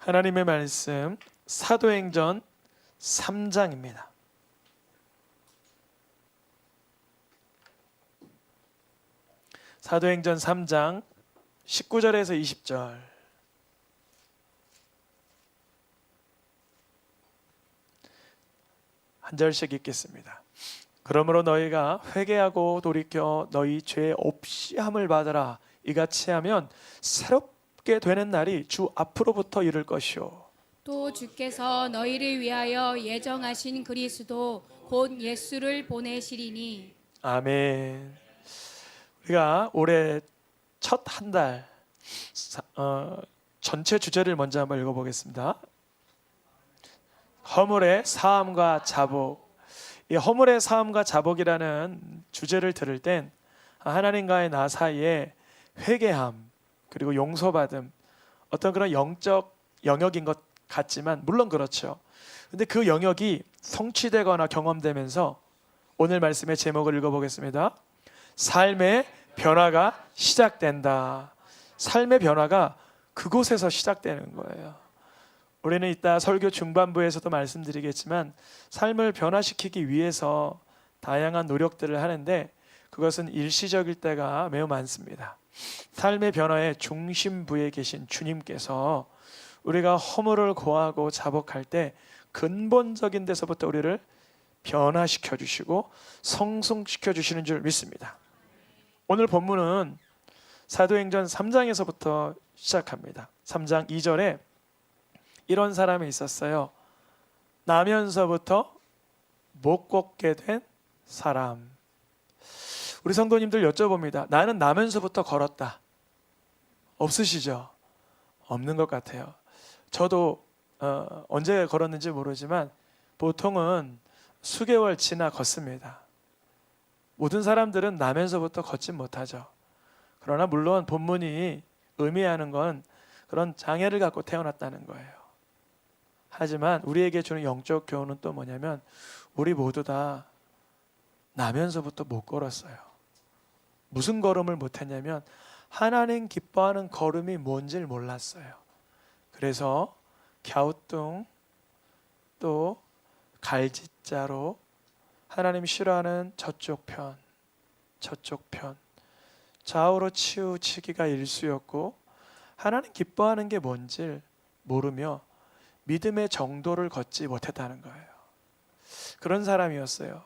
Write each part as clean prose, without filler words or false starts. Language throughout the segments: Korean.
하나님의 말씀 사도행전 3장입니다. 사도행전 3장 19절에서 20절. 한 절씩 읽겠습니다. 그러므로 너희가 회개하고 돌이켜 너희 죄 없이 함을 받으라. 이같이 하면 새롭게 되는 날이 주 앞으로부터 이를 것이요 또 주께서 너희를 위하여 예정하신 그리스도 곧 예수를 보내시리니. 아멘. 우리가 올해 첫 한 달 전체 주제를 먼저 한번 읽어보겠습니다. 허물의 사함과 자복. 이 허물의 사함과 자복이라는 주제를 들을 땐 하나님과의 나 사이에 회개함 그리고 용서받음, 어떤 그런 영적 영역인 것 같지만 물론 그렇죠. 근데 그 영역이 성취되거나 경험되면서 오늘 말씀의 제목을 읽어보겠습니다. 삶의 변화가 시작된다. 삶의 변화가 그곳에서 시작되는 거예요. 우리는 이따 설교 중반부에서도 말씀드리겠지만 삶을 변화시키기 위해서 다양한 노력들을 하는데 그것은 일시적일 때가 매우 많습니다. 삶의 변화의 중심부에 계신 주님께서 우리가 허물을 고하고 자복할 때 근본적인 데서부터 우리를 변화시켜 주시고 성숙시켜 주시는 줄 믿습니다. 오늘 본문은 사도행전 3장에서부터 시작합니다. 3장 2절에 이런 사람이 있었어요. 나면서부터 못 걷게 된 사람. 우리 성도님들 여쭤봅니다. 나는 나면서부터 걸었다. 없으시죠? 없는 것 같아요. 저도 언제 걸었는지 모르지만 보통은 수개월 지나 걷습니다. 모든 사람들은 나면서부터 걷지 못하죠. 그러나 물론 본문이 의미하는 건 그런 장애를 갖고 태어났다는 거예요. 하지만 우리에게 주는 영적 교훈은 또 뭐냐면 우리 모두 다 나면서부터 못 걸었어요. 무슨 걸음을 못했냐면 하나님 기뻐하는 걸음이 뭔지를 몰랐어요. 그래서 갸우뚱 또 갈짓자로 하나님 싫어하는 저쪽 편 좌우로 치우치기가 일수였고 하나님 기뻐하는 게 뭔지를 모르며 믿음의 정도를 걷지 못했다는 거예요. 그런 사람이었어요.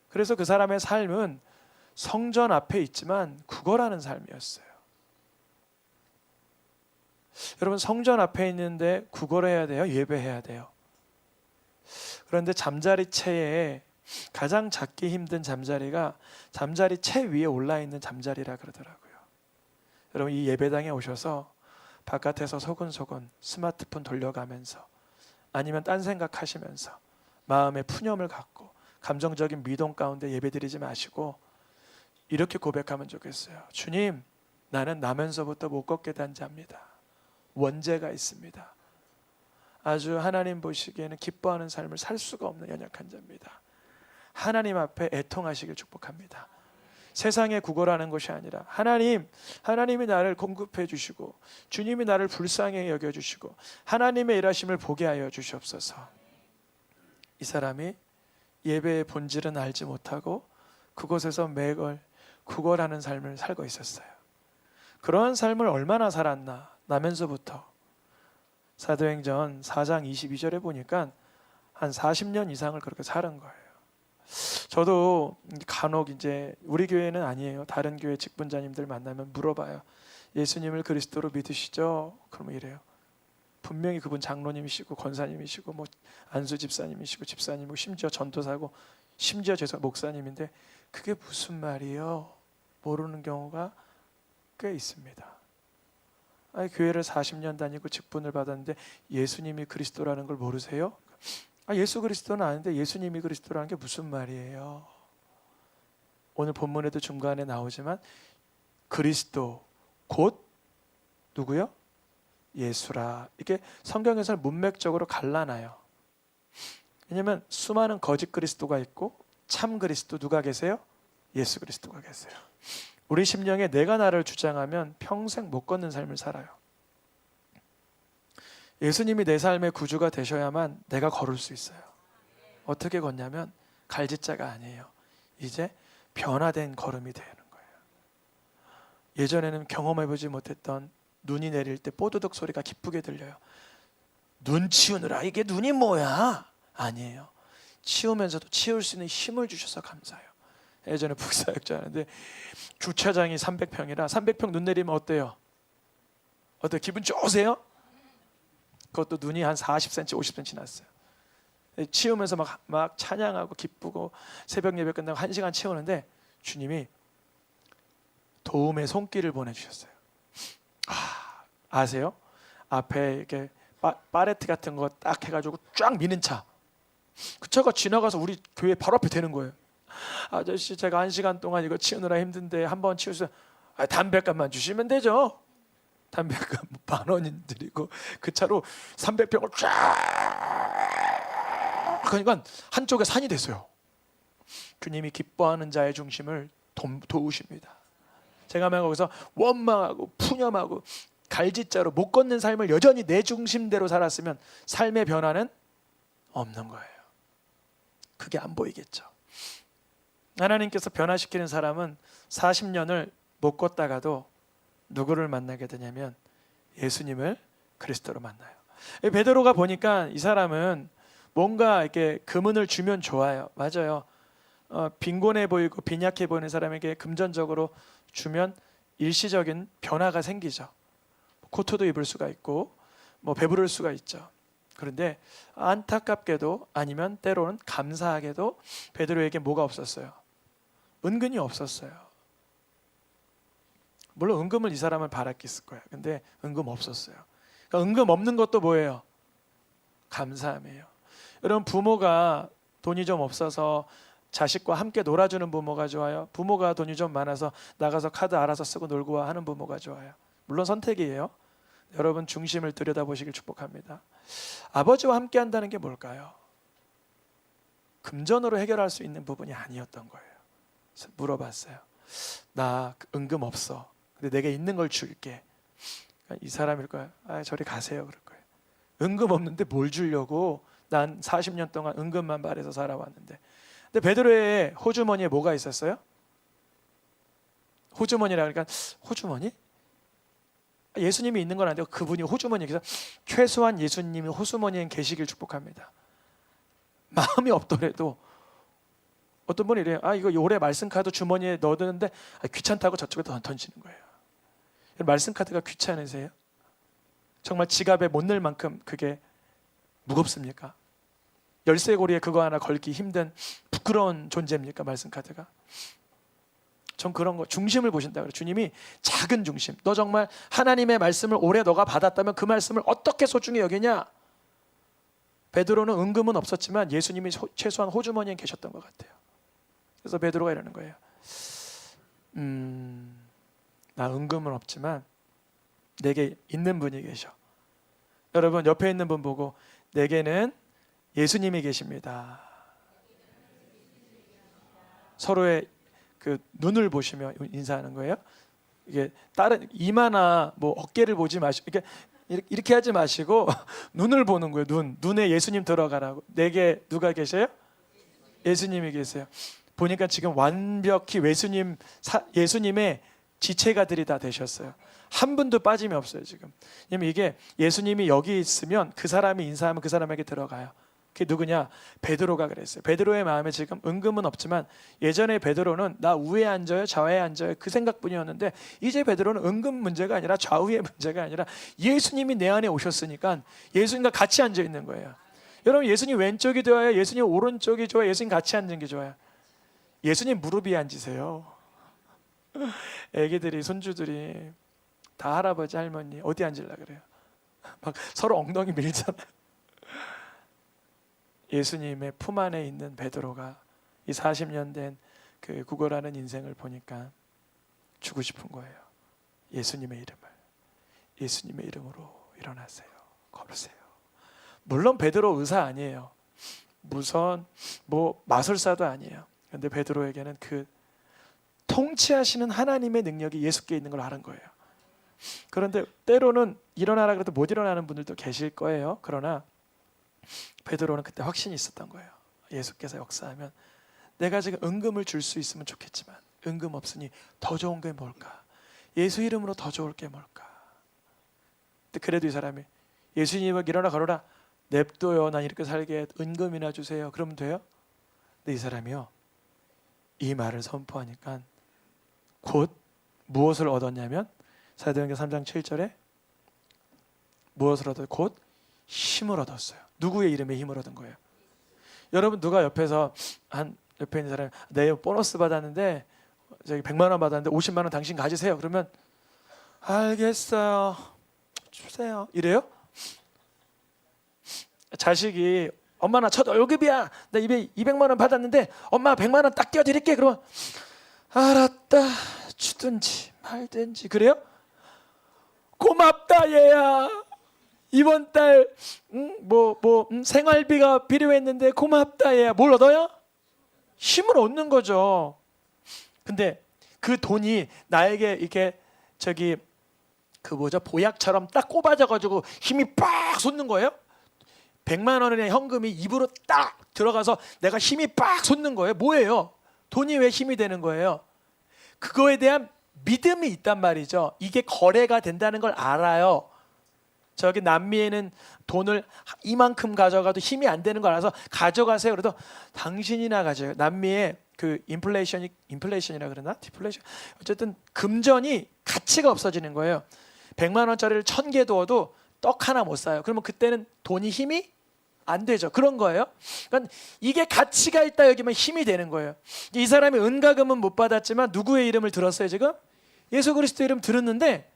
그래서 그 사람의 삶은 성전 앞에 있지만 구걸하는 삶이었어요. 여러분 성전 앞에 있는데 구걸해야 돼요? 예배해야 돼요? 그런데 잠자리 채에 가장 잡기 힘든 잠자리가 잠자리 채 위에 올라있는 잠자리라 그러더라고요. 여러분 이 예배당에 오셔서 바깥에서 소근소근 스마트폰 돌려가면서 아니면 딴 생각하시면서 마음의 푸념을 갖고 감정적인 미동 가운데 예배드리지 마시고 이렇게 고백하면 좋겠어요. 주님, 나는 나면서부터 못 걷게 된 자입니다. 원죄가 있습니다. 아주 하나님 보시기에는 기뻐하는 삶을 살 수가 없는 연약한 자입니다. 하나님 앞에 애통하시길 축복합니다. 세상에 구걸하는 것이 아니라 하나님이 나를 공급해 주시고 주님이 나를 불쌍히 여겨주시고 하나님의 일하심을 보게 하여 주시옵소서. 이 사람이 예배의 본질은 알지 못하고 그곳에서 매걸 구걸하는 삶을 살고 있었어요. 그런 삶을 얼마나 살았나 나면서부터 사도행전 4장 22절에 보니까 한 40년 이상을 그렇게 사는 거예요. 저도 간혹 이제 우리 교회는 아니에요. 다른 교회 직분자님들 만나면 물어봐요. 예수님을 그리스도로 믿으시죠? 그러면 이래요. 분명히 그분 장로님이시고 권사님이시고 뭐 안수 집사님이시고 집사님이고 심지어 전도사고 심지어 죄송 목사님인데 그게 무슨 말이에요? 모르는 경우가 꽤 있습니다. 아니, 교회를 40년 다니고 직분을 받았는데 예수님이 그리스도라는 걸 모르세요? 예수 그리스도는 아는데 예수님이 그리스도라는 게 무슨 말이에요? 오늘 본문에도 중간에 나오지만 그리스도 곧 누구요? 예수라. 이게 성경에서는 문맥적으로 갈라놔요. 왜냐하면 수많은 거짓 그리스도가 있고 참 그리스도 누가 계세요? 예수 그리스도가 계세요. 우리 심령에 내가 나를 주장하면 평생 못 걷는 삶을 살아요. 예수님이 내 삶의 구주가 되셔야만 내가 걸을 수 있어요. 어떻게 걷냐면 갈짓자가 아니에요. 이제 변화된 걸음이 되는 거예요. 예전에는 경험해보지 못했던 눈이 내릴 때 뽀드득 소리가 기쁘게 들려요. 눈 치우느라 이게 눈이 뭐야? 아니에요. 치우면서도 치울 수 있는 힘을 주셔서 감사해요. 예전에 북사역자 하는데 주차장이 300평이라 300평 눈 내리면 어때요? 어때요? 기분 좋으세요? 그것도 눈이 한 40cm, 50cm 났어요. 치우면서 막 찬양하고 기쁘고 새벽 예배 끝나고 1시간 치우는데 주님이 도움의 손길을 보내주셨어요. 아세요? 앞에 이렇게 파레트 같은 거 딱 해가지고 쫙 미는 차. 그 차가 지나가서 우리 교회 바로 앞에 대는 거예요. 아저씨 제가 1시간 동안 이거 치우느라 힘든데 한번 치우세요. 담배값만 주시면 되죠. 담배값 10,000원 드리고 그 차로 300평을 쫙 그러니까 한쪽에 산이 됐어요. 주님이 기뻐하는 자의 중심을 도우십니다. 제가 막 거기서 원망하고 푸념하고 갈짓자로 못 걷는 삶을 여전히 내 중심대로 살았으면 삶의 변화는 없는 거예요. 그게 안 보이겠죠. 하나님께서 변화시키는 사람은 40년을 못 걷다가도 누구를 만나게 되냐면 예수님을 그리스도로 만나요. 베드로가 보니까 이 사람은 뭔가 이렇게 금은을 주면 좋아요. 맞아요. 빈곤해 보이고 빈약해 보이는 사람에게 금전적으로 주면 일시적인 변화가 생기죠. 코트도 입을 수가 있고 뭐 배부를 수가 있죠. 그런데 안타깝게도 아니면 때로는 감사하게도 베드로에게 뭐가 없었어요? 은근히 없었어요. 물론 은금을 이 사람은 바랐겠을 거예요. 근데 은금 없었어요. 그러니까 은금 없는 것도 뭐예요? 감사함이에요. 여러분 부모가 돈이 좀 없어서 자식과 함께 놀아주는 부모가 좋아요? 부모가 돈이 좀 많아서 나가서 카드 알아서 쓰고 놀고 와 하는 부모가 좋아요? 물론 선택이에요. 여러분 중심을 들여다보시길 축복합니다. 아버지와 함께 한다는 게 뭘까요? 금전으로 해결할 수 있는 부분이 아니었던 거예요. 그래서 물어봤어요. 나 은금 없어. 근데 내게 있는 걸 줄게. 이 사람일 거예요. 저리 가세요. 그럴 거예요. 은금 없는데 뭘 주려고? 난 40년 동안 은금만 바래서 살아왔는데. 근데 베드로의 호주머니에 뭐가 있었어요? 호주머니라 그러니까 호주머니? 예수님이 있는 건 아니고 그분이 호주머니에 그래서 최소한 예수님이 호주머니에 계시길 축복합니다. 마음이 없더라도 어떤 분이 이래요. 이거 올해 말씀 카드 주머니에 넣어두는데 귀찮다고 저쪽에 던지는 거예요. 말씀 카드가 귀찮으세요? 정말 지갑에 못 넣을 만큼 그게 무겁습니까? 열쇠고리에 그거 하나 걸기 힘든 부끄러운 존재입니까? 말씀 카드가? 전 그런 거 중심을 보신다 그래요. 주님이 작은 중심. 너 정말 하나님의 말씀을 올해 너가 받았다면 그 말씀을 어떻게 소중히 여기냐? 베드로는 은금은 없었지만 예수님이 최소한 호주머니에 계셨던 것 같아요. 그래서 베드로가 이러는 거예요. 나 은금은 없지만 내게 있는 분이 계셔. 여러분 옆에 있는 분 보고 내게는 예수님이 계십니다. 서로의 그 눈을 보시며 인사하는 거예요. 이게 다른 이마나 뭐 어깨를 보지 마시고 이렇게 하지 마시고 눈을 보는 거예요. 눈에 예수님 들어가라고. 내게 누가 계세요? 예수님이 계세요. 보니까 지금 완벽히 예수님의 지체가들이 다 되셨어요. 한 분도 빠짐이 없어요 지금. 왜냐면 이게 예수님이 여기 있으면 그 사람이 인사하면 그 사람에게 들어가요. 그게 누구냐? 베드로가 그랬어요. 베드로의 마음에 지금 은금은 없지만 예전에 베드로는 나 우에 앉아요 좌에 앉아요 그 생각뿐이었는데 이제 베드로는 은금 문제가 아니라 좌우의 문제가 아니라 예수님이 내 안에 오셨으니까 예수님과 같이 앉아 있는 거예요. 여러분 예수님 왼쪽이 좋아요? 예수님 오른쪽이 좋아요? 예수님 같이 앉는 게 좋아요? 예수님 무릎 위에 앉으세요. 애기들이 손주들이 다 할아버지 할머니 어디 앉으려 그래요? 막 서로 엉덩이 밀잖아요. 예수님의 품 안에 있는 베드로가 이 40년 된 그 구걸하는 인생을 보니까 주고 싶은 거예요. 예수님의 이름으로 일어나세요. 걸으세요. 물론 베드로 의사 아니에요. 무슨 뭐 마술사도 아니에요. 그런데 베드로에게는 그 통치하시는 하나님의 능력이 예수께 있는 걸 아는 거예요. 그런데 때로는 일어나라 그래도 못 일어나는 분들도 계실 거예요. 그러나 베드로는 그때 확신이 있었던 거예요. 예수께서 역사하면 내가 지금 은금을 줄 수 있으면 좋겠지만 은금 없으니 더 좋은 게 뭘까? 예수 이름으로 더 좋을 게 뭘까? 근데 그래도 이 사람이 예수님을 일어나 걸어라. 냅둬요. 난 이렇게 살게 은금이나 주세요. 그러면 돼요? 근데 이 사람이요. 이 말을 선포하니까 곧 무엇을 얻었냐면 사도행전 3장 7절에 무엇을 얻었어요? 곧 힘을 얻었어요. 누구의 이름에 힘을 얻은 거예요? 여러분 누가 옆에서 옆에 있는 사람이 내 보너스 받았는데 저기 100만 원 받았는데 50만 원 당신 가지세요. 그러면 알겠어요. 주세요. 이래요? 자식이 엄마 나 첫 월급이야. 나 200만 원 받았는데 엄마 100만 원 딱 띄워드릴게. 그러면 알았다. 주든지 말든지. 그래요? 고맙다 얘야. 이번 달 생활비가 필요했는데 고맙다 얘야. 뭘 얻어요? 힘을 얻는 거죠. 근데 그 돈이 나에게 이렇게 보약처럼 딱 꼽아져 가지고 힘이 빡 솟는 거예요? 100만 원의 현금이 입으로 딱 들어가서 내가 힘이 빡 솟는 거예요. 뭐예요? 돈이 왜 힘이 되는 거예요? 그거에 대한 믿음이 있단 말이죠. 이게 거래가 된다는 걸 알아요. 저기 남미에는 돈을 이만큼 가져가도 힘이 안 되는 걸 알아서 가져가세요. 그래도 당신이나 가져요. 남미에 그 인플레이션이라 그러나? 디플레이션. 어쨌든 금전이 가치가 없어지는 거예요. 100만 원짜리를 1000개 두어도 떡 하나 못 사요. 그러면 그때는 돈이 힘이 안 되죠. 그런 거예요. 그러니까 이게 가치가 있다 여기면 힘이 되는 거예요. 이 사람이 은가금은 못 받았지만 누구의 이름을 들었어요 지금? 예수 그리스도 이름 들었는데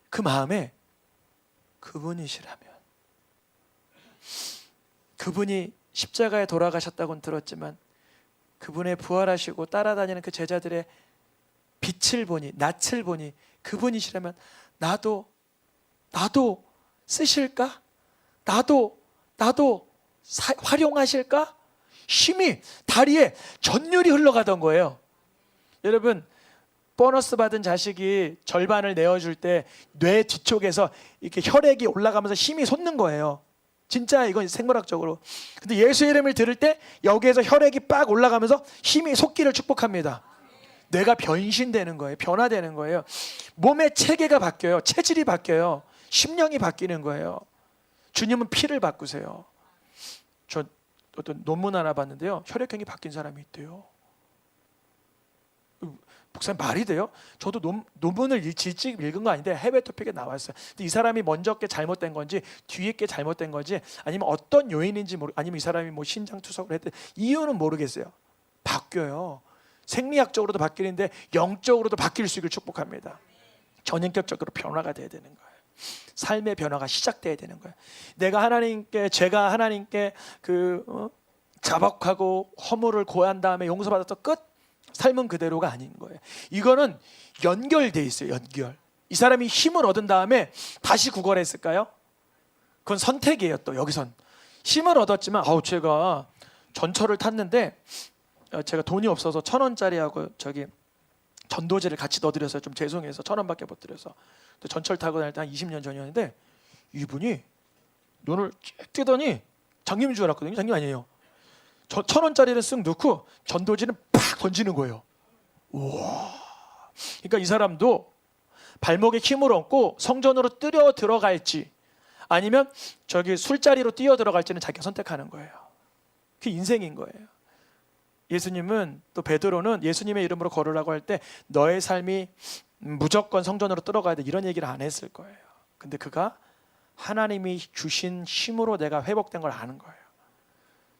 그 마음에 그분이시라면 그분이 십자가에 돌아가셨다고는 들었지만 그분의 부활하시고 따라다니는 그 제자들의 빛을 보니 낯을 보니 그분이시라면 나도 쓰실까? 나도 활용하실까? 힘이 다리에 전율이 흘러가던 거예요. 여러분 보너스 받은 자식이 절반을 내어줄 때 뇌 뒤쪽에서 이렇게 혈액이 올라가면서 힘이 솟는 거예요. 진짜 이건 생물학적으로. 근데 예수 이름을 들을 때 여기에서 혈액이 빡 올라가면서 힘이 솟기를 축복합니다. 뇌가 변신되는 거예요. 변화되는 거예요. 몸의 체계가 바뀌어요. 체질이 바뀌어요. 심령이 바뀌는 거예요. 주님은 피를 바꾸세요. 저 어떤 논문 하나 봤는데요. 혈액형이 바뀐 사람이 있대요. 목사님 말이 돼요? 저도 논문을 일찍 읽은 거 아닌데 해외 토픽에 나왔어요. 근데 이 사람이 먼저 게 잘못된 건지 뒤에 게 잘못된 건지 아니면 어떤 요인인지 아니면 이 사람이 뭐 신장 투석을 했든 이유는 모르겠어요. 바뀌어요. 생리학적으로도 바뀌는데 영적으로도 바뀔 수 있기를 축복합니다. 전인격적으로 변화가 돼야 되는 거예요. 삶의 변화가 시작돼야 되는 거예요. 제가 하나님께 자복하고 허물을 고한 다음에 용서받아서 끝. 삶은 그대로가 아닌 거예요. 이거는 연결돼 있어요. 연결. 이 사람이 힘을 얻은 다음에 다시 구걸했을까요? 그건 선택이에요. 또 여기선 힘을 얻었지만 제가 전철을 탔는데 제가 돈이 없어서 1,000원짜리하고 전도제를 같이 넣어드려서 좀 죄송해서 1,000원밖에 못 드려서 전철 타고 다닐 때 한 20년 전이었는데 이분이 눈을 쭉 뜨더니 장님인 줄 알았거든요. 장님 아니에요. 1,000원짜리를 쓱 넣고 전도지는 팍 던지는 거예요. 우와. 그러니까 이 사람도 발목에 힘을 얻고 성전으로 뛰어 들어갈지 아니면 술자리로 뛰어 들어갈지는 자기가 선택하는 거예요. 그게 인생인 거예요. 예수님은 또 베드로는 예수님의 이름으로 걸으라고 할 때 너의 삶이 무조건 성전으로 들어가야 돼 이런 얘기를 안 했을 거예요. 근데 그가 하나님이 주신 힘으로 내가 회복된 걸 아는 거예요.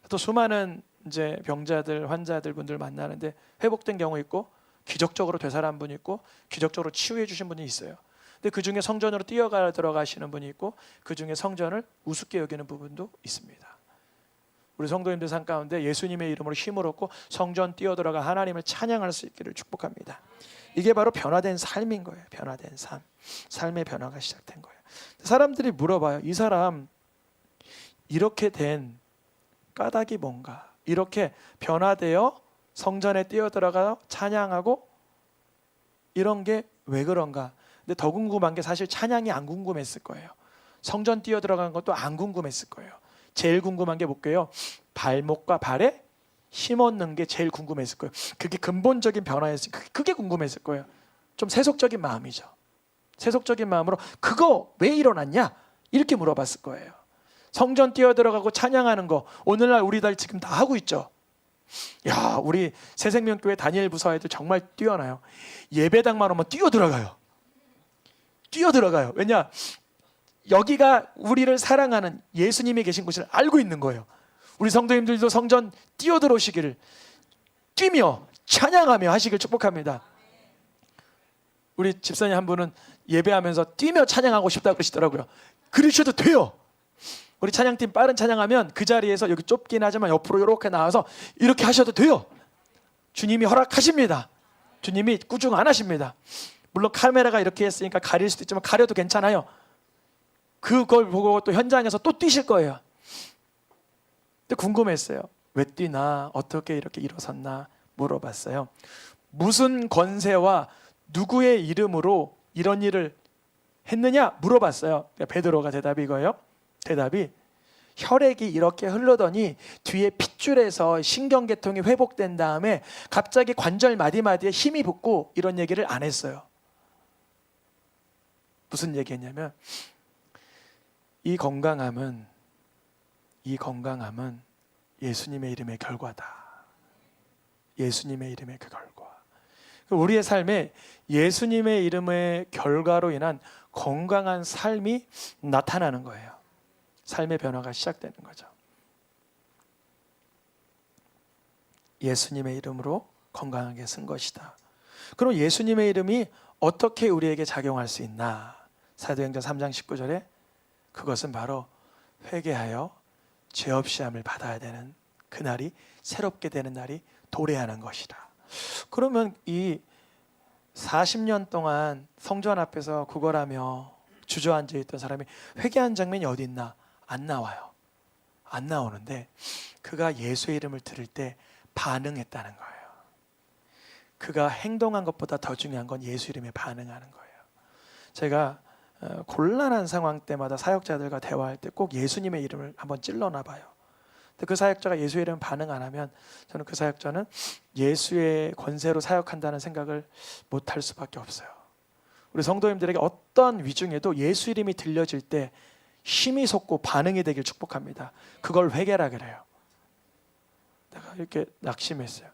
또 수많은 이제 병자들, 환자들 분들 만나는데 회복된 경우 있고 기적적으로 되살아난 분이 있고 기적적으로 치유해 주신 분이 있어요. 근데 그 중에 성전으로 뛰어가 들어가시는 분이 있고 그 중에 성전을 우습게 여기는 부분도 있습니다. 우리 성도님들 삶 가운데 예수님의 이름으로 힘을 얻고 성전 뛰어들어가 하나님을 찬양할 수 있기를 축복합니다. 이게 바로 변화된 삶인 거예요. 변화된 삶. 삶의 변화가 시작된 거예요. 사람들이 물어봐요. 이 사람 이렇게 된 까닭이 뭔가? 이렇게 변화되어 성전에 뛰어들어가 찬양하고 이런 게 왜 그런가? 근데 더 궁금한 게 사실 찬양이 안 궁금했을 거예요. 성전 뛰어 들어간 것도 안 궁금했을 거예요. 제일 궁금한 게 뭘게요? 발목과 발에 힘 얻는 게 제일 궁금했을 거예요. 그게 근본적인 변화였으니까 그게 궁금했을 거예요. 좀 세속적인 마음이죠. 세속적인 마음으로 그거 왜 일어났냐? 이렇게 물어봤을 거예요. 성전 뛰어 들어가고 찬양하는 거 오늘날 우리들 지금 다 하고 있죠. 야, 우리 새생명교회 다니엘 부사애들 정말 뛰어나요. 예배당만 오면 뛰어 들어가요. 뛰어 들어가요. 왜냐? 여기가 우리를 사랑하는 예수님이 계신 곳을 알고 있는 거예요. 우리 성도님들도 성전 뛰어 들어오시기를 뛰며 찬양하며 하시길 축복합니다. 우리 집사님 한 분은 예배하면서 뛰며 찬양하고 싶다 그러시더라고요. 그러셔도 돼요. 우리 찬양팀 빠른 찬양하면 그 자리에서 여기 좁긴 하지만 옆으로 이렇게 나와서 이렇게 하셔도 돼요. 주님이 허락하십니다. 주님이 꾸중 안 하십니다. 물론 카메라가 이렇게 했으니까 가릴 수도 있지만 가려도 괜찮아요. 그걸 보고 또 현장에서 또 뛰실 거예요. 근데 궁금했어요. 왜 뛰나? 어떻게 이렇게 일어섰나? 물어봤어요. 무슨 권세와 누구의 이름으로 이런 일을 했느냐? 물어봤어요. 베드로가 대답이 이거예요. 대답이 혈액이 이렇게 흐르더니 뒤에 핏줄에서 신경계통이 회복된 다음에 갑자기 관절 마디마디에 힘이 붙고 이런 얘기를 안 했어요. 무슨 얘기했냐면 이 건강함은 예수님의 이름의 결과다. 예수님의 이름의 그 결과. 우리의 삶에 예수님의 이름의 결과로 인한 건강한 삶이 나타나는 거예요. 삶의 변화가 시작되는 거죠. 예수님의 이름으로 건강하게 쓴 것이다. 그럼 예수님의 이름이 어떻게 우리에게 작용할 수 있나? 사도행전 3장 19절에 그것은 바로 회개하여 죄 없이 함을 받아야 되는 그날이 새롭게 되는 날이 도래하는 것이다. 그러면 이 40년 동안 성전 앞에서 구걸하며 주저앉아 있던 사람이 회개한 장면이 어디 있나? 안 나와요. 안 나오는데 그가 예수의 이름을 들을 때 반응했다는 거예요. 그가 행동한 것보다 더 중요한 건 예수 이름에 반응하는 거예요. 제가 곤란한 상황 때마다 사역자들과 대화할 때 꼭 예수님의 이름을 한번 찔러나 봐요. 근데 그 사역자가 예수의 이름 반응 안 하면 저는 그 사역자는 예수의 권세로 사역한다는 생각을 못할 수밖에 없어요. 우리 성도님들에게 어떤 위중에도 예수 이름이 들려질 때 힘이 솟고 반응이 되길 축복합니다. 그걸 회개라 그래요. 내가 이렇게 낙심했어요.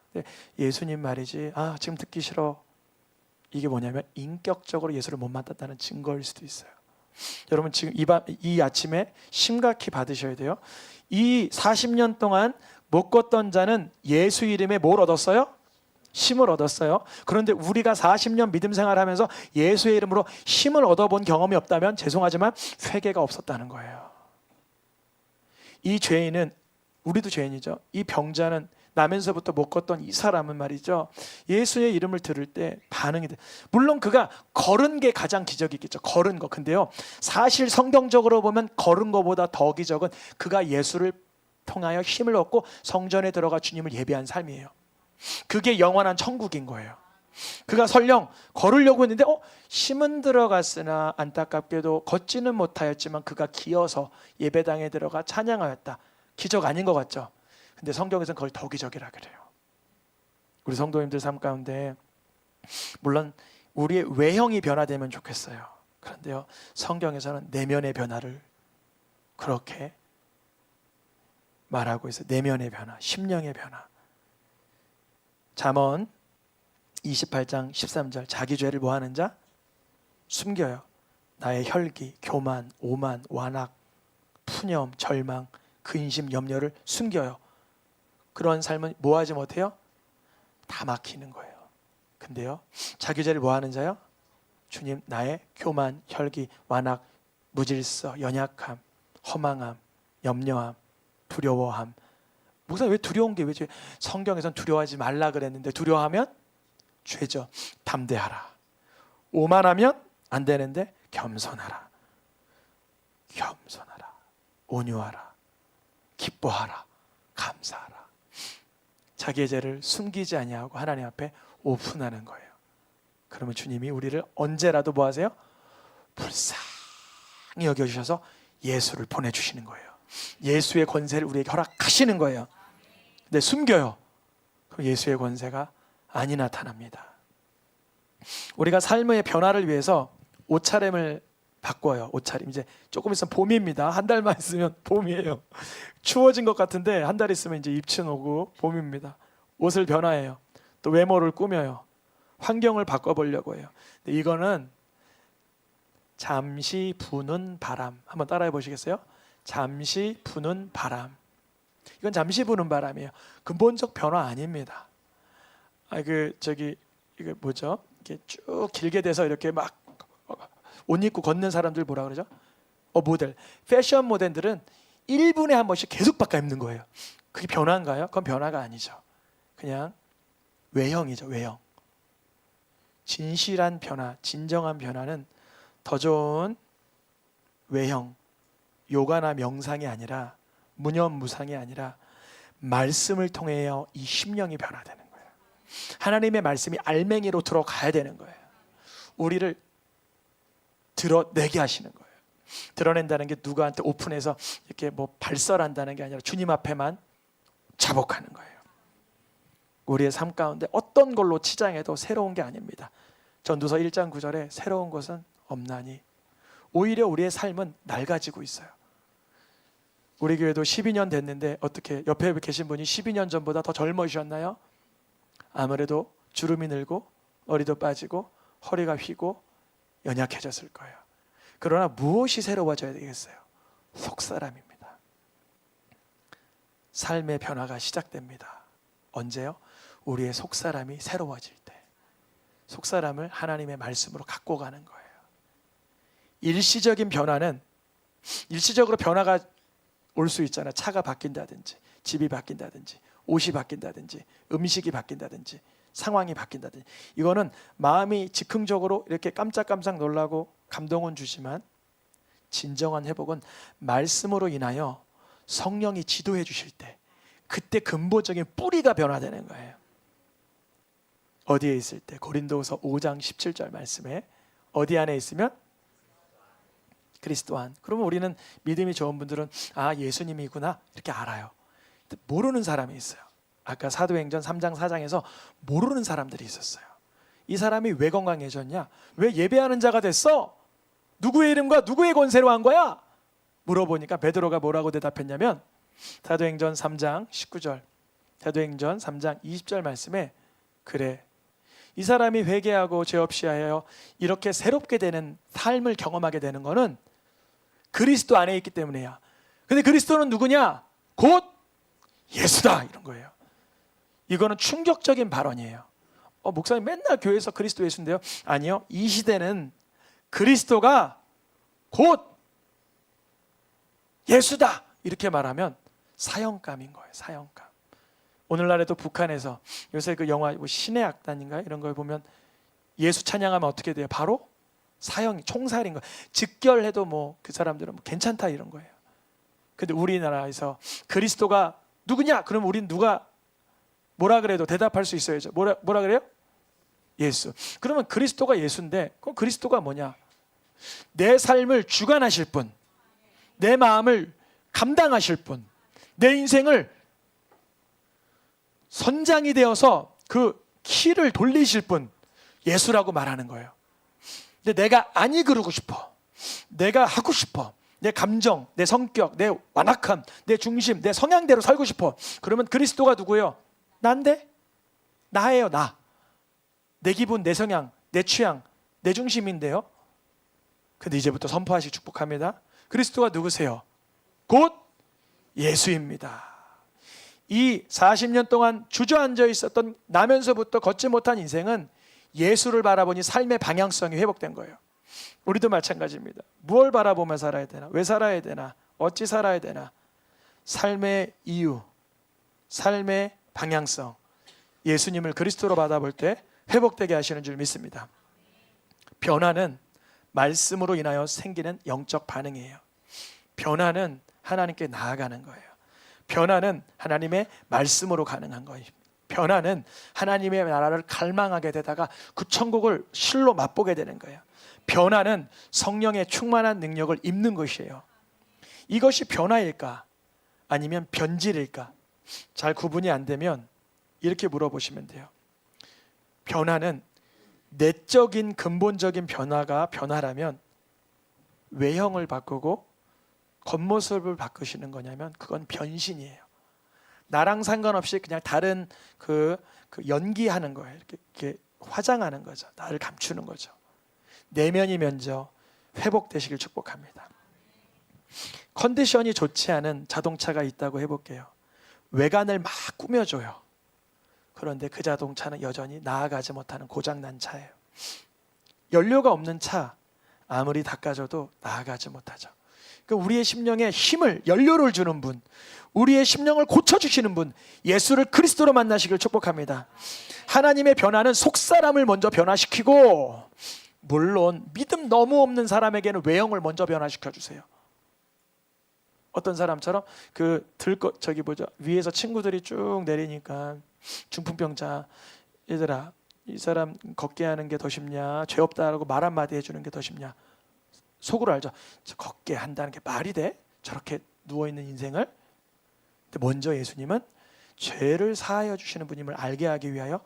예수님 말이지, 지금 듣기 싫어. 이게 뭐냐면 인격적으로 예수를 못 만났다는 증거일 수도 있어요. 여러분 지금 이 아침에 심각히 받으셔야 돼요. 이 40년 동안 못 걷던 자는 예수 이름에 뭘 얻었어요? 힘을 얻었어요. 그런데 우리가 40년 믿음 생활하면서 예수의 이름으로 힘을 얻어본 경험이 없다면 죄송하지만 회개가 없었다는 거예요. 이 죄인은, 우리도 죄인이죠. 이 병자는 나면서부터 못 걷던 이 사람은 말이죠, 예수의 이름을 들을 때 반응이 돼. 물론 그가 걸은 게 가장 기적이겠죠. 걸은 거. 근데요, 사실 성경적으로 보면 걸은 거보다 더 기적은 그가 예수를 통하여 힘을 얻고 성전에 들어가 주님을 예배한 삶이에요. 그게 영원한 천국인 거예요. 그가 설령 걸으려고 했는데 힘은 들어갔으나 안타깝게도 걷지는 못하였지만 그가 기어서 예배당에 들어가 찬양하였다. 기적 아닌 것 같죠? 근데 성경에서는 그걸 더 기적이라 그래요. 우리 성도님들 삶 가운데 물론 우리의 외형이 변화되면 좋겠어요. 그런데요, 성경에서는 내면의 변화를 그렇게 말하고 있어요. 내면의 변화, 심령의 변화. 잠언 28장 13절, 자기 죄를 뭐하는 자? 숨겨요. 나의 혈기, 교만, 오만, 완악, 푸념, 절망, 근심, 염려를 숨겨요. 그런 삶은 뭐하지 못해요? 다 막히는 거예요. 근데요, 자기 죄를 뭐하는 자요? 주님, 나의 교만, 혈기, 완악, 무질서, 연약함, 허망함, 염려함, 두려워함. 목사님 왜 두려운 게 왜 죄? 성경에선 두려워하지 말라 그랬는데 두려워하면 죄죠. 담대하라. 오만하면 안 되는데 겸손하라. 겸손하라. 온유하라. 기뻐하라. 감사하라. 자기의 죄를 숨기지 아니하고 하나님 앞에 오픈하는 거예요. 그러면 주님이 우리를 언제라도 뭐 하세요? 불쌍히 여겨주셔서 예수를 보내주시는 거예요. 예수의 권세를 우리에게 허락하시는 거예요. 근데 숨겨요. 그럼 예수의 권세가 아니 나타납니다. 우리가 삶의 변화를 위해서 옷차림을 바꿔요. 옷차림. 이제 조금 있으면 봄입니다. 한 달만 있으면 봄이에요. 추워진 것 같은데 한 달 있으면 이제 입춘 오고 봄입니다. 옷을 변화해요. 또 외모를 꾸며요. 환경을 바꿔보려고 해요. 근데 이거는 잠시 부는 바람. 한번 따라해 보시겠어요? 잠시 부는 바람. 이건 잠시 부는 바람이에요. 근본적 변화 아닙니다. 이게 뭐죠? 이렇게 쭉 길게 돼서 이렇게 막 옷 입고 걷는 사람들 뭐라 그러죠? 모델. 패션 모델들은 1분에 한 번씩 계속 바꿔 입는 거예요. 그게 변화인가요? 그건 변화가 아니죠. 그냥 외형이죠. 외형. 진실한 변화, 진정한 변화는 더 좋은 외형, 요가나 명상이 아니라 무념무상이 아니라 말씀을 통해야 이 심령이 변화되는 거예요. 하나님의 말씀이 알맹이로 들어가야 되는 거예요. 우리를 드러내게 하시는 거예요. 드러낸다는 게 누구한테 오픈해서 이렇게 뭐 발설한다는 게 아니라 주님 앞에만 자복하는 거예요. 우리의 삶 가운데 어떤 걸로 치장해도 새로운 게 아닙니다. 전도서 1장 9절에 새로운 것은 없나니, 오히려 우리의 삶은 낡아지고 있어요. 우리 교회도 12년 됐는데 어떻게 옆에 계신 분이 12년 전보다 더 젊으셨나요? 아무래도 주름이 늘고 머리도 빠지고 허리가 휘고 연약해졌을 거예요. 그러나 무엇이 새로워져야 되겠어요? 속사람입니다. 삶의 변화가 시작됩니다. 언제요? 우리의 속사람이 새로워질 때. 속사람을 하나님의 말씀으로 갖고 가는 거예요. 일시적인 변화는 일시적으로 변화가 올 수 있잖아요. 차가 바뀐다든지 집이 바뀐다든지 옷이 바뀐다든지 음식이 바뀐다든지 상황이 바뀐다든지. 이거는 마음이 즉흥적으로 이렇게 깜짝깜짝 놀라고 감동은 주지만 진정한 회복은 말씀으로 인하여 성령이 지도해 주실 때, 그때 근본적인 뿌리가 변화되는 거예요. 어디에 있을 때? 고린도후서 5장 17절 말씀에 어디 안에 있으면? 그리스도 안. 그러면 우리는 믿음이 좋은 분들은 예수님이구나 이렇게 알아요. 모르는 사람이 있어요. 아까 사도행전 3장 4장에서 모르는 사람들이 있었어요. 이 사람이 왜 건강해졌냐? 왜 예배하는 자가 됐어? 누구의 이름과 누구의 권세로 한 거야? 물어보니까 베드로가 뭐라고 대답했냐면 사도행전 3장 19절, 사도행전 3장 20절 말씀에 그래, 이 사람이 회개하고 죄 없이 하여 이렇게 새롭게 되는 삶을 경험하게 되는 거는 그리스도 안에 있기 때문이야. 근데 그리스도는 누구냐? 곧 예수다, 이런 거예요. 이거는 충격적인 발언이에요. 목사님 맨날 교회에서 그리스도 예수인데요. 아니요, 이 시대는 그리스도가 곧 예수다 이렇게 말하면 사형감인 거예요. 사형감. 오늘날에도 북한에서 요새 그 영화 신의 악단인가 이런 걸 보면 예수 찬양하면 어떻게 돼요? 바로 사형, 총살인 거예요. 즉결해도 뭐 그 사람들은 괜찮다 이런 거예요. 근데 우리나라에서 그리스도가 누구냐? 그럼 우린 누가 뭐라 그래도 대답할 수 있어야죠. 뭐라 그래요? 예수. 그러면 그리스도가 예수인데 그럼 그리스도가 뭐냐? 내 삶을 주관하실 분, 내 마음을 감당하실 분, 내 인생을 선장이 되어서 그 키를 돌리실 분, 예수라고 말하는 거예요. 근데 내가 안 이끌고 싶어, 내가 하고 싶어, 내 감정, 내 성격, 내 완악함, 내 중심, 내 성향대로 살고 싶어. 그러면 그리스도가 누구예요? 난데? 나예요. 나. 내 기분, 내 성향, 내 취향, 내 중심인데요. 근데 이제부터 선포하시고 축복합니다. 그리스도가 누구세요? 곧 예수입니다. 이 40년 동안 주저앉아 있었던 나면서부터 걷지 못한 인생은 예수를 바라보니 삶의 방향성이 회복된 거예요. 우리도 마찬가지입니다. 무엇을 바라보며 살아야 되나? 왜 살아야 되나? 어찌 살아야 되나? 삶의 이유, 삶의 방향성, 예수님을 그리스도로 받아볼 때 회복되게 하시는 줄 믿습니다. 변화는 말씀으로 인하여 생기는 영적 반응이에요. 변화는 하나님께 나아가는 거예요. 변화는 하나님의 말씀으로 가능한 거예요. 변화는 하나님의 나라를 갈망하게 되다가 그 천국을 실로 맛보게 되는 거예요. 변화는 성령의 충만한 능력을 입는 것이에요. 이것이 변화일까? 아니면 변질일까? 잘 구분이 안 되면 이렇게 물어보시면 돼요. 변화는 내적인 근본적인 변화라면 외형을 바꾸고 겉모습을 바꾸시는 거냐면 그건 변신이에요. 나랑 상관없이 그냥 다른 그 연기하는 거예요. 이렇게 화장하는 거죠. 나를 감추는 거죠. 내면이 먼저 회복되시길 축복합니다. 컨디션이 좋지 않은 자동차가 있다고 해볼게요. 외관을 막 꾸며줘요. 그런데 그 자동차는 여전히 나아가지 못하는 고장난 차예요. 연료가 없는 차 아무리 닦아줘도 나아가지 못하죠. 그러니까 우리의 심령에 힘을, 연료를 주는 분, 우리의 심령을 고쳐주시는 분, 예수를 그리스도로 만나시길 축복합니다. 하나님의 변화는 속사람을 먼저 변화시키고, 물론 믿음 너무 없는 사람에게는 외형을 먼저 변화시켜주세요. 어떤 사람처럼 위에서 친구들이 쭉 내리니까 중풍병자, 얘들아 이 사람 걷게 하는 게 더 쉽냐, 죄 없다라고 말 한마디 해주는 게 더 쉽냐. 속으로 알죠. 걷게 한다는 게 말이 돼? 저렇게 누워있는 인생을. 근데 먼저 예수님은 죄를 사하여 주시는 분임을 알게 하기 위하여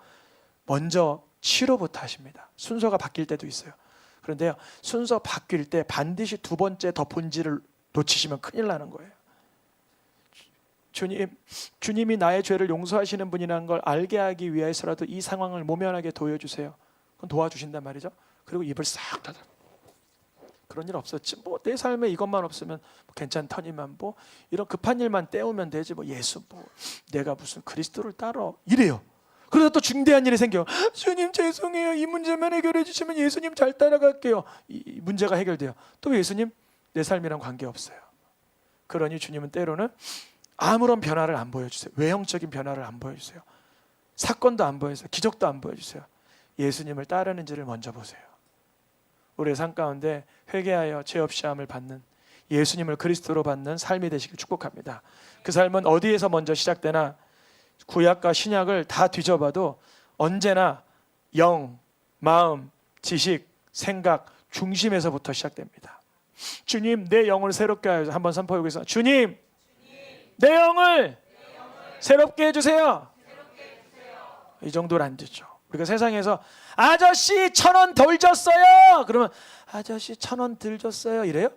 먼저 치료부터 하십니다. 순서가 바뀔 때도 있어요. 그런데요, 순서 바뀔 때 반드시 두 번째 더 본질을 놓치시면 큰일 나는 거예요. 주님이 나의 죄를 용서하시는 분이라는 걸 알게 하기 위해서라도 이 상황을 모면하게 도와주세요. 그건 도와주신단 말이죠. 그리고 입을 싹 닫아. 그런 일 없었지. 뭐 내 삶에 이것만 없으면 괜찮더니만 뭐 이런 급한 일만 때우면 되지. 뭐 예수 뭐 내가 무슨 그리스도를 따라 이래요. 그러다 또 중대한 일이 생겨. 주님 죄송해요. 이 문제만 해결해 주시면 예수님 잘 따라갈게요. 이 문제가 해결돼요. 또 예수님 내 삶이랑 관계없어요. 그러니 주님은 때로는 아무런 변화를 안 보여주세요. 외형적인 변화를 안 보여주세요. 사건도 안 보여주세요. 기적도 안 보여주세요. 예수님을 따르는지를 먼저 보세요. 우리의 삶 가운데 회개하여 죄 없이 함을 받는, 예수님을 그리스도로 받는 삶이 되시길 축복합니다. 그 삶은 어디에서 먼저 시작되나 구약과 신약을 다 뒤져봐도 언제나 영, 마음, 지식, 생각 중심에서부터 시작됩니다. 주님 내 영을 새롭게 하여, 한번 선포하겠습니다. 주님 내 영을 새롭게 해주세요. 이 정도는 안 되죠. 우리가 세상에서 아저씨 1,000원 덜 줬어요. 그러면 아저씨 1,000원 덜 줬어요 이래요?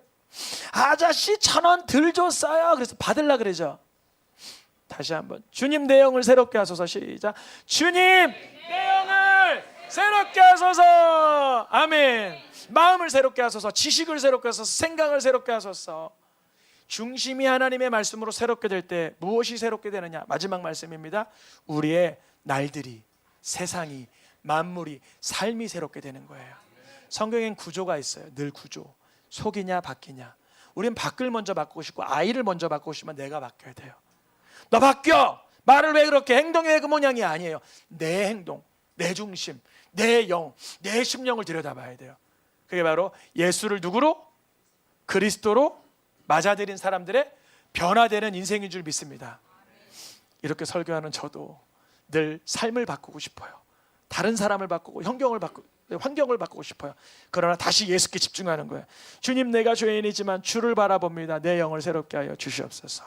아저씨 1,000원 덜 줬어요. 그래서 받으려 그러죠. 다시 한번 주님 내 영을 새롭게 하소서. 시작. 주님 내 영을 새롭게 하소서. 아멘. 마음을 새롭게 하소서. 지식을 새롭게 하소서. 생각을 새롭게 하소서. 중심이 하나님의 말씀으로 새롭게 될 때 무엇이 새롭게 되느냐? 마지막 말씀입니다. 우리의 날들이, 세상이, 만물이, 삶이 새롭게 되는 거예요. 성경엔 구조가 있어요. 늘 구조. 속이냐 바뀌냐. 우린 밖을 먼저 바꾸고 싶고 아이를 먼저 바꾸고 싶으면 내가 바뀌어야 돼요. 너 바뀌어. 말을 왜 그렇게, 행동이 왜 그 모양이 아니에요. 내 행동, 내 중심, 내 영, 내 심령을 들여다봐야 돼요. 그게 바로 예수를 누구로? 그리스도로 맞아들인 사람들의 변화되는 인생인 줄 믿습니다. 이렇게 설교하는 저도 늘 삶을 바꾸고 싶어요. 다른 사람을 바꾸고 환경을 바꾸고 싶어요. 그러나 다시 예수께 집중하는 거예요. 주님 내가 죄인이지만 주를 바라봅니다. 내 영을 새롭게 하여 주시옵소서.